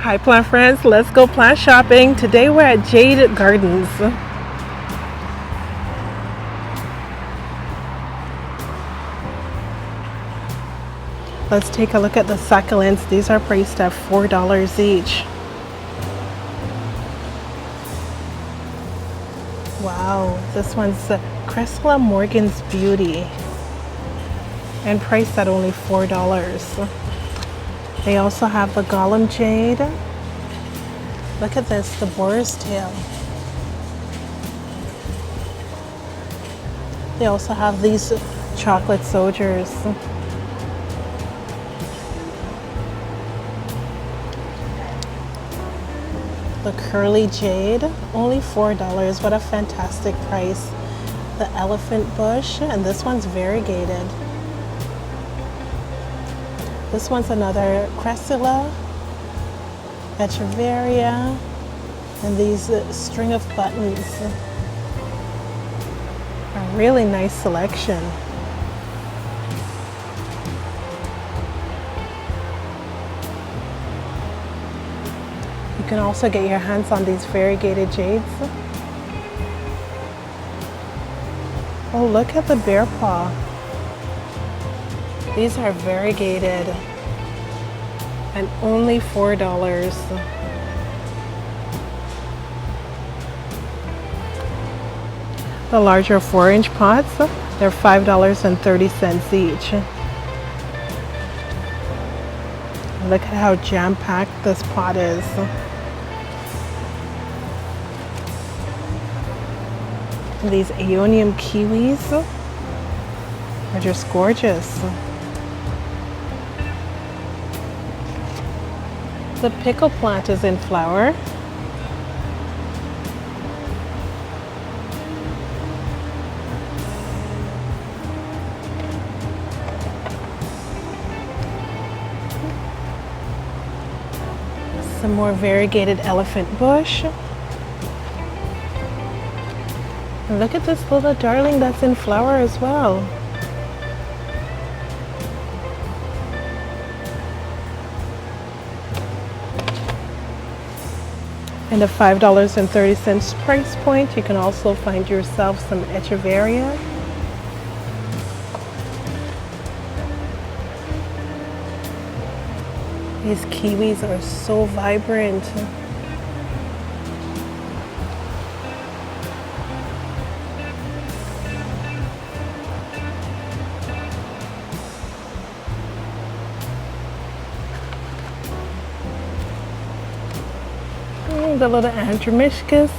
Hi plant friends, let's go plant shopping. Today we're at Jade Gardens. Let's take a look at the succulents. These are priced at $4 each. Wow, this one's Cressula Morgan's Beauty and priced at only $4. They also have the Golem Jade. Look at this, the boar's tail. They also have these chocolate soldiers. The Curly Jade, only $4. What a fantastic price. The Elephant Bush, and this one's variegated. This one's another Cressula, Echeveria, and these string of buttons. A really nice selection. You can also get your hands on these variegated jades. Oh, look at the bear paw. These are variegated and only $4. The larger 4-inch pots, they're $5.30 each. Look at how jam-packed this pot is. And these Aeonium kiwis are just gorgeous. The pickle plant is in flower. Some more variegated elephant bush. And look at this little darling that's in flower as well. And a $5.30 price point, you can also find yourself some Echeveria. These kiwis are so vibrant. The little Andromishkas,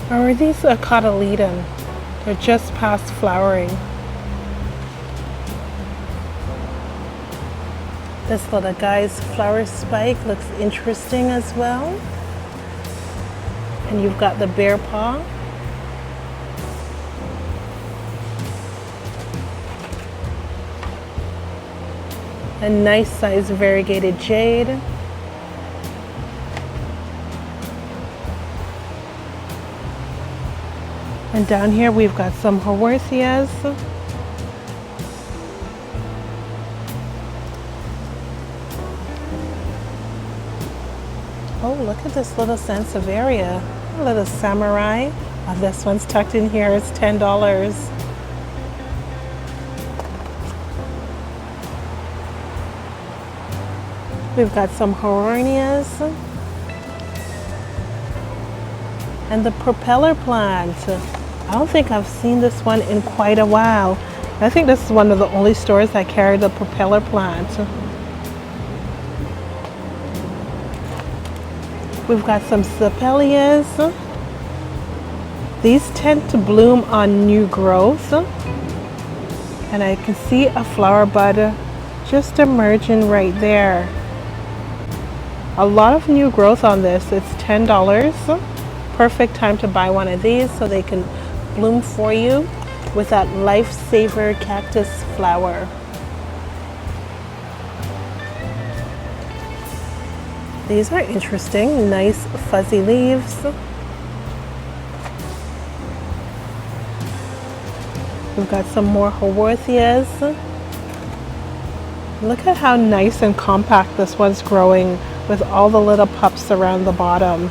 or these are cotyledon. They're just past flowering. This little guy's flower spike looks interesting as well. And you've got the bear paw. A nice size variegated jade. And down here we've got some Haworthias. Oh, look at this little Sansevieria, a little samurai. Oh, this one's tucked in here, it's $10. We've got some Horonias. And the propeller plant. I don't think I've seen this one in quite a while. I think this is one of the only stores that carry the propeller plant. We've got some Sapelias. These tend to bloom on new growth. And I can see a flower bud just emerging right there. A lot of new growth on this. It's $10. Perfect time to buy one of these so they can bloom for you with that lifesaver cactus flower. These are interesting, nice fuzzy leaves. We've got some more Haworthias. Look at how nice and compact this one's growing with all the little pups around the bottom.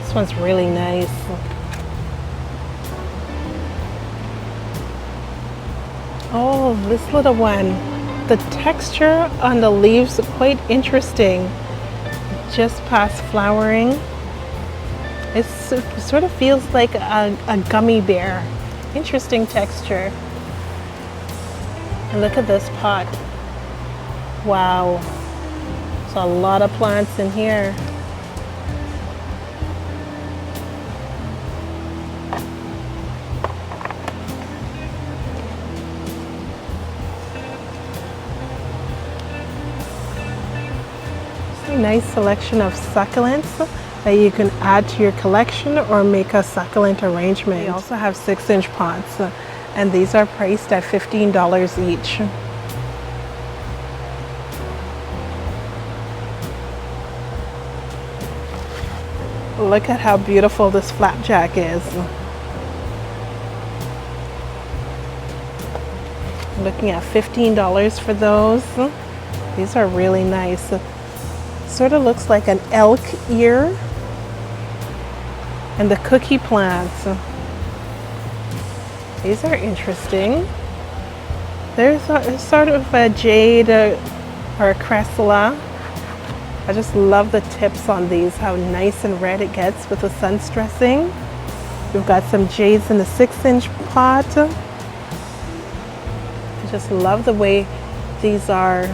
This one's really nice. Oh, this little one. The texture on the leaves is quite interesting. Just past flowering. It sort of feels like a gummy bear. Interesting texture. And look at this pot. Wow. There's a lot of plants in here. Nice selection of succulents that you can add to your collection or make a succulent arrangement. We also have 6-inch pots, and these are priced at $15 each. Look at how beautiful this flapjack is. Looking at $15 for those. These are really nice. Sort of looks like an elk ear. And the cookie plants. These are interesting. There's sort of a jade or a cressula. I just love the tips on these, how nice and red it gets with the sun stressing. We've got some jades in the 6-inch pot. I just love the way these are.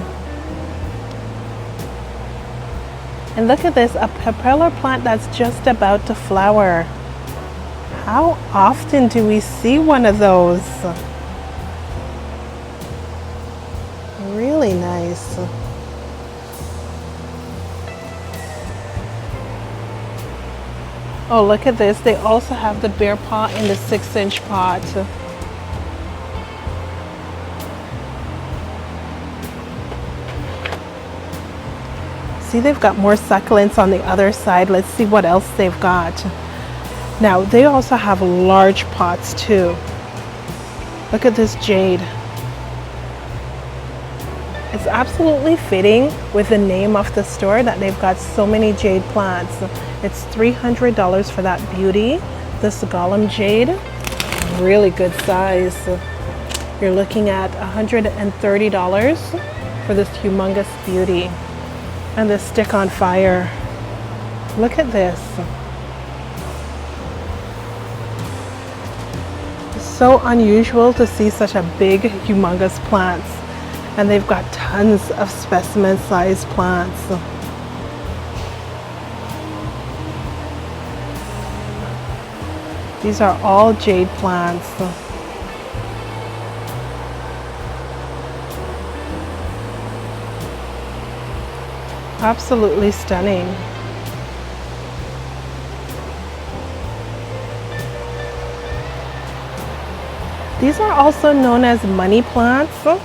And look at this, a propeller plant that's just about to flower. How often do we see one of those? Really nice. Oh, look at this. They also have the bear paw in the 6-inch pot. See, they've got more succulents on the other side. Let's see what else they've got. Now, they also have large pots too. Look at this jade. It's absolutely fitting with the name of the store that they've got so many jade plants. It's $300 for that beauty. This golem jade, really good size. You're looking at $130 for this humongous beauty. And the stick on fire. Look at this. It's so unusual to see such a big, humongous plants. And they've got tons of specimen sized plants. These are all jade plants. Absolutely stunning. These are also known as money plants. So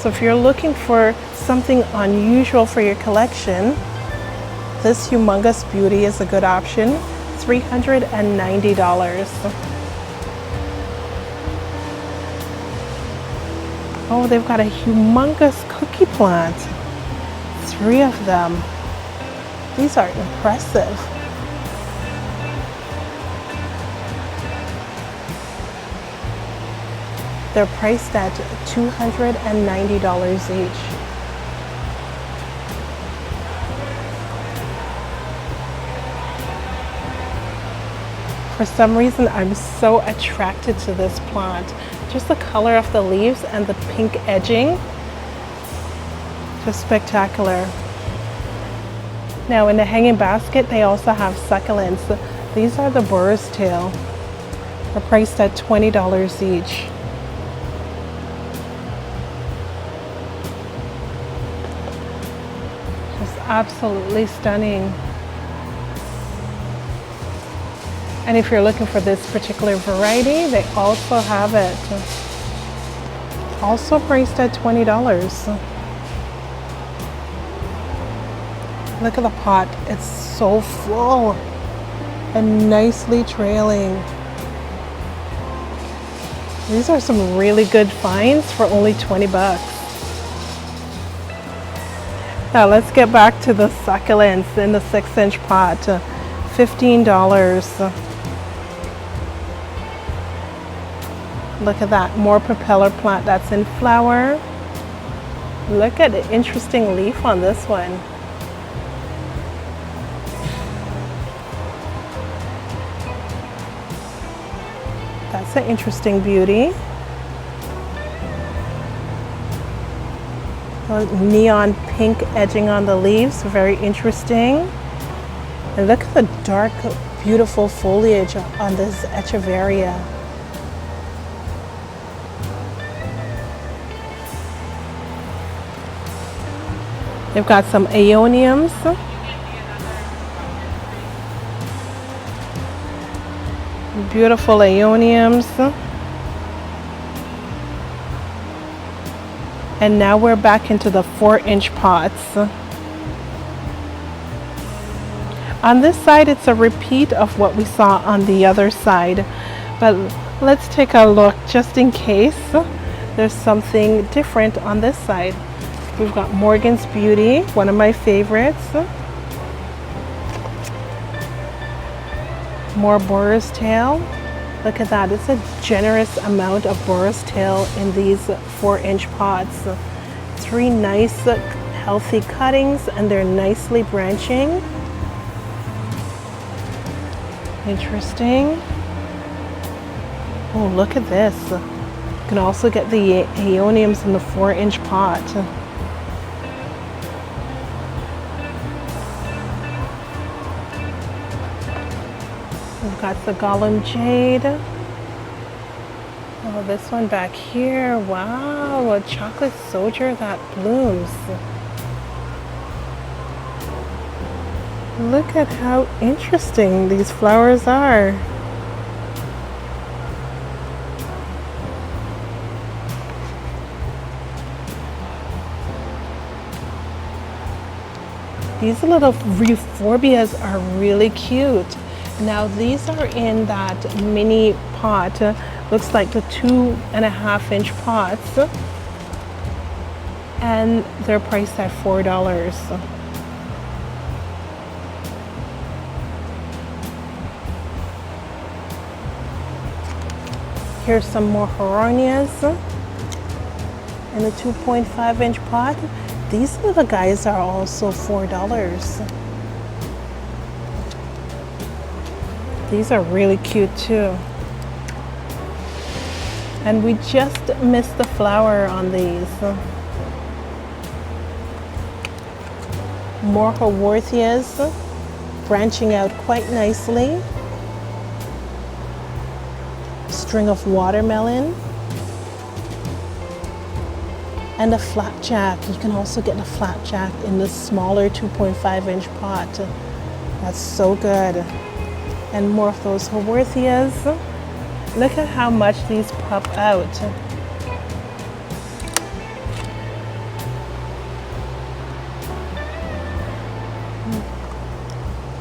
if you're looking for something unusual for your collection, this humongous beauty is a good option. $390. Oh, they've got a humongous cookie plant. 3 of them. These are impressive. They're priced at $290 each. For some reason, I'm so attracted to this plant. Just the color of the leaves and the pink edging. Just spectacular. Now in the hanging basket, they also have succulents. These are the boar's tail. They're priced at $20 each. Just absolutely stunning. And if you're looking for this particular variety, they also have it. Also priced at $20. Look at the pot, it's so full and nicely trailing. These are some really good finds for only 20 bucks. Now let's get back to the succulents in the 6-inch pot. $15. Look at that, more propeller plant that's in flower. Look at the interesting leaf on this one. That's an interesting beauty. Neon pink edging on the leaves, very interesting. And look at the dark, beautiful foliage on this echeveria. They've got some aeoniums. Beautiful aeoniums. And now we're back into the 4-inch pots. On this side, it's a repeat of what we saw on the other side. But let's take a look just in case there's something different on this side. We've got Morgan's Beauty, one of my favorites. More Boar's Tail. Look at that, it's a generous amount of Boar's Tail in these 4-inch pots. 3 nice, healthy cuttings, and they're nicely branching. Interesting. Oh, look at this. You can also get the aeoniums in the 4-inch pot. We've got the Golem Jade. Oh, this one back here. Wow, a chocolate soldier that blooms. Look at how interesting these flowers are. These little euphorbias are really cute. Now these are in that mini pot. Looks like the 2.5-inch pots. And they're priced at $4. Here's some more Horonias in the 2.5-inch pot. These little guys are also $4. These are really cute too. And we just missed the flower on these. More Haworthias branching out quite nicely. String of watermelon. And a flapjack. You can also get a flapjack in the smaller 2.5-inch pot. That's so good. And more of those Haworthias. Look at how much these pop out.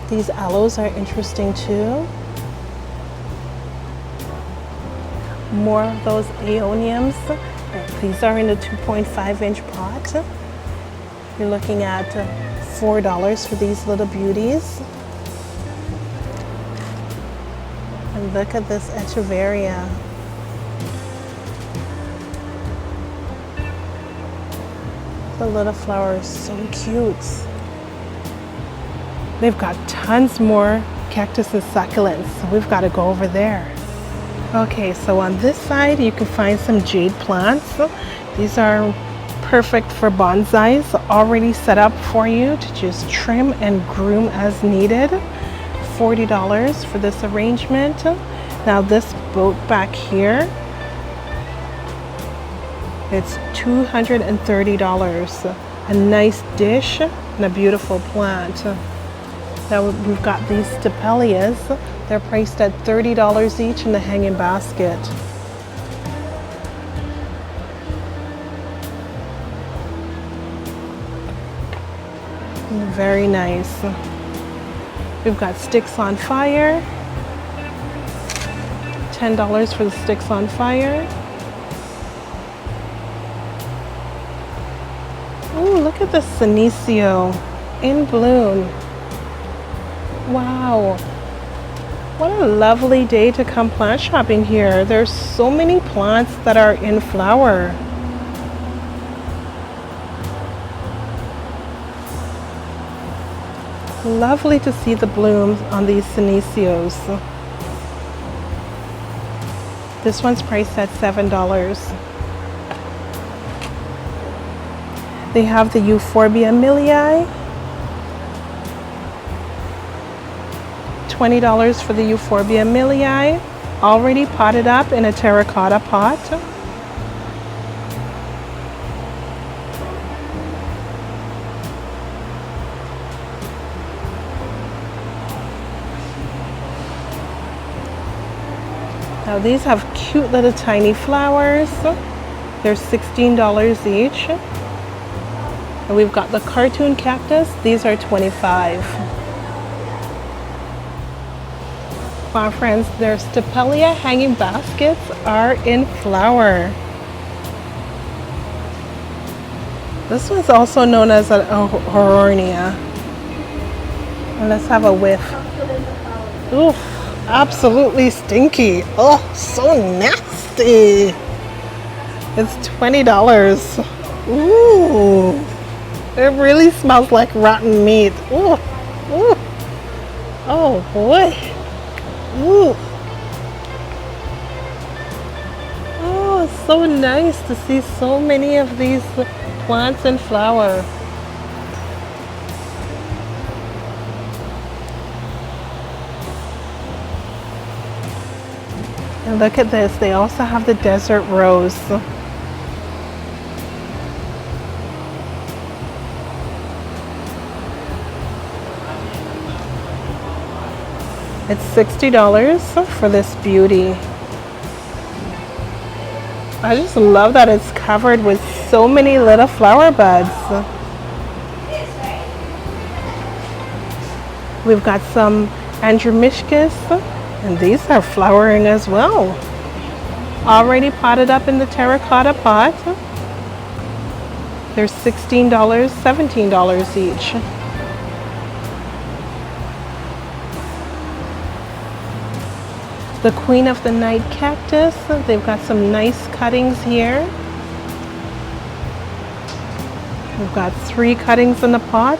These aloes are interesting too. More of those aeoniums. These are in the 2.5-inch pot. You're looking at $4 for these little beauties. And look at this echeveria. The little flower is so cute. They've got tons more cactus and succulents, so we've got to go over there. Okay, so on this side you can find some jade plants. These are perfect for bonsais, already set up for you to just trim and groom as needed. $40 for this arrangement. Now this boat back here, it's $230. A nice dish and a beautiful plant. Now we've got these Stapelias. They're priced at $30 each in the hanging basket. Very nice. We've got Sticks on Fire. $10 for the Sticks on Fire. at the Senecio in bloom. Wow. What a lovely day to come plant shopping here. There's so many plants that are in flower. Lovely to see the blooms on these Senecios. This one's priced at $7. They have the Euphorbia millii. $20 for the Euphorbia millii, already potted up in a terracotta pot. Now these have cute little tiny flowers. They're $16 each. And we've got the cartoon cactus. These are $25. Wow, friends, their Stapelia hanging baskets are in flower. This one's also known as a Horonia. And let's have a whiff. Oof, absolutely stinky. Oh, so nasty. It's $20. Ooh, it really smells like rotten meat. Ooh, ooh. Oh boy. Ooh. Oh, it's so nice to see so many of these plants in flower. And look at this, they also have the desert rose. It's $60 for this beauty. I just love that it's covered with so many little flower buds. We've got some Andromyshkis, and these are flowering as well. Already potted up in the terracotta pot. They're $16, $17 each. The Queen of the Night cactus. They've got some nice cuttings here. We've got 3 cuttings in the pot.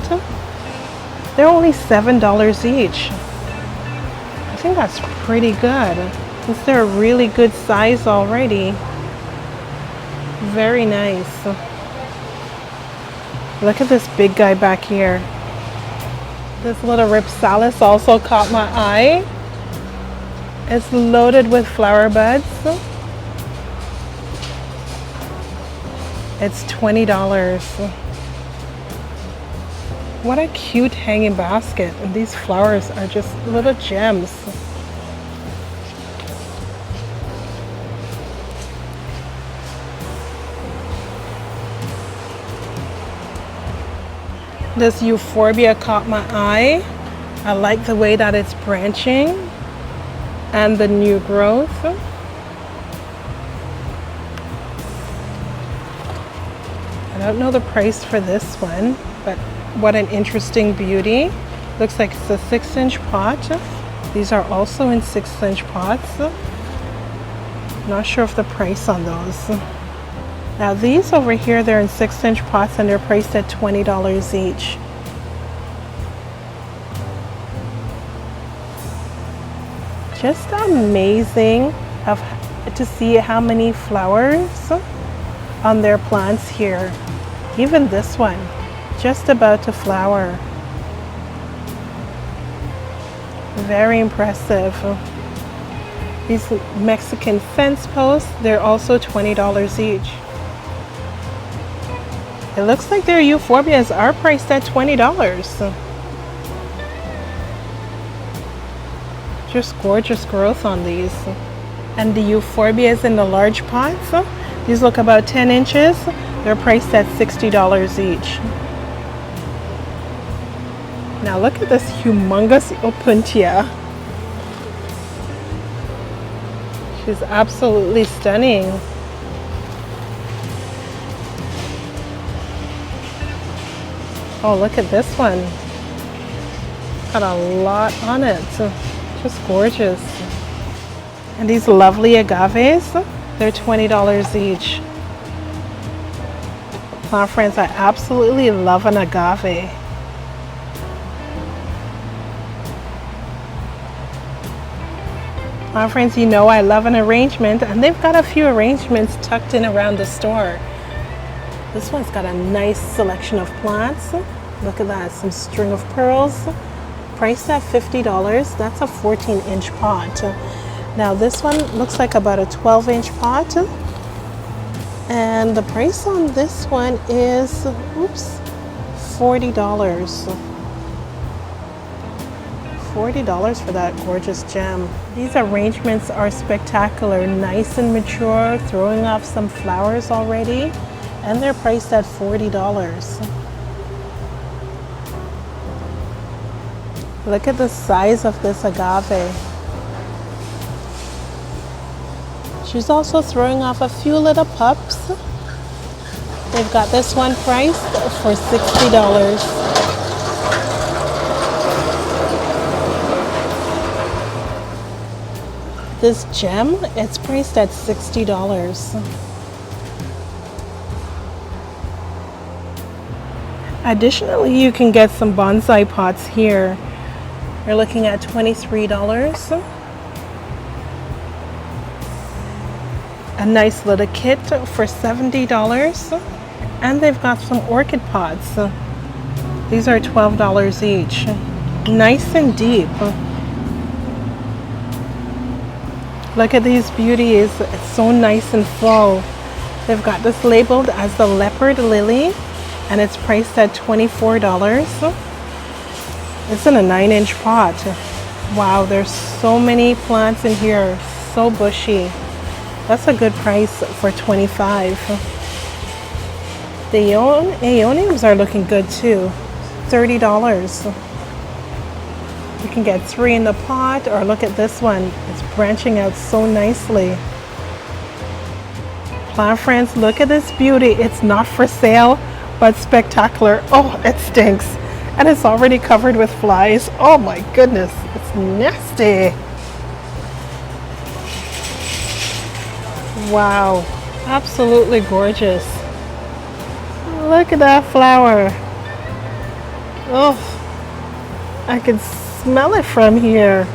They're only $7 each. I think that's pretty good, since they're a really good size already. Very nice. Look at this big guy back here. This little Ripsalis also caught my eye. It's loaded with flower buds. It's $20. What a cute hanging basket. And these flowers are just little gems. This Euphorbia caught my eye. I like the way that it's branching and the new growth. I don't know the price for this one, but what an interesting beauty. Looks like it's a 6-inch pot. These are also in 6-inch pots. Not sure of the price on those. Now these over here, they're in 6-inch pots and they're priced at $20 each. Just amazing to see how many flowers on their plants here. Even this one, just about to flower. Very impressive. These Mexican fence posts, they're also $20 each. It looks like their euphorbias are priced at $20. Just gorgeous growth on these. And the euphorbias in the large pots, these look about 10 inches. They're priced at $60 each. Now look at this humongous opuntia. She's absolutely stunning. Oh, look at this one. Got a lot on it. Just gorgeous. And these lovely agaves, they're $20 each. Plant friends, I absolutely love an agave. Plant friends, you know I love an arrangement, and they've got a few arrangements tucked in around the store. This one's got a nice selection of plants. Look at that, some string of pearls. Priced at $50. That's a 14-inch pot. Now this one looks like about a 12-inch pot. And the price on this one is, $40. $40 for that gorgeous gem. These arrangements are spectacular, nice and mature, throwing off some flowers already, and they're priced at $40. Look at the size of this agave. She's also throwing off a few little pups. They've got this one priced for $60. This gem, it's priced at $60. Additionally, you can get some bonsai pots here. You're looking at $23. A nice little kit for $70. And they've got some orchid pots. These are $12 each. Nice and deep. Look at these beauties. It's so nice and full. They've got this labeled as the leopard lily, and it's priced at $24. It's in a 9-inch pot. Wow, there's so many plants in here, so bushy. That's a good price for $25. The aeoniums are looking good too, $30. You can get 3 in the pot, or look at this one. It's branching out so nicely. Plant friends, look at this beauty. It's not for sale, but spectacular. Oh, it stinks. And it's already covered with flies. Oh my goodness, it's nasty. Wow, absolutely gorgeous. Look at that flower. Oh, I can smell it from here.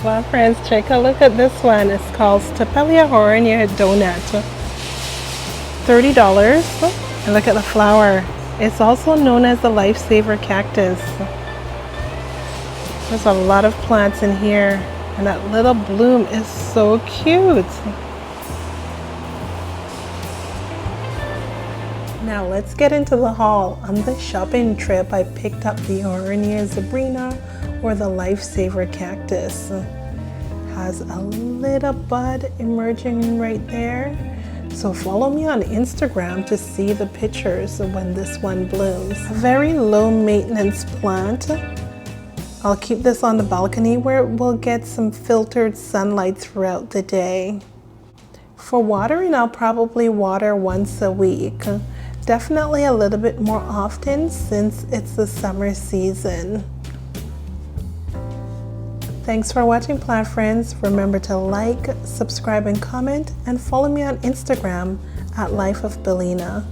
Well, friends, take a look at this one. It's called Stapelia Hornia Donut. $30. And look at the flower. It's also known as the lifesaver cactus. There's a lot of plants in here, and that little bloom is so cute. Now let's get into the haul. On this shopping trip, I picked up the Hornia Zebrina, or the lifesaver cactus. Has a little bud emerging right there. So follow me on Instagram to see the pictures of when this one blooms. A very low maintenance plant. I'll keep this on the balcony where it will get some filtered sunlight throughout the day. For watering, I'll probably water once a week. Definitely a little bit more often since it's the summer season. Thanks for watching, plant friends. Remember to like, subscribe, and comment, and follow me on Instagram at Life of Bellina.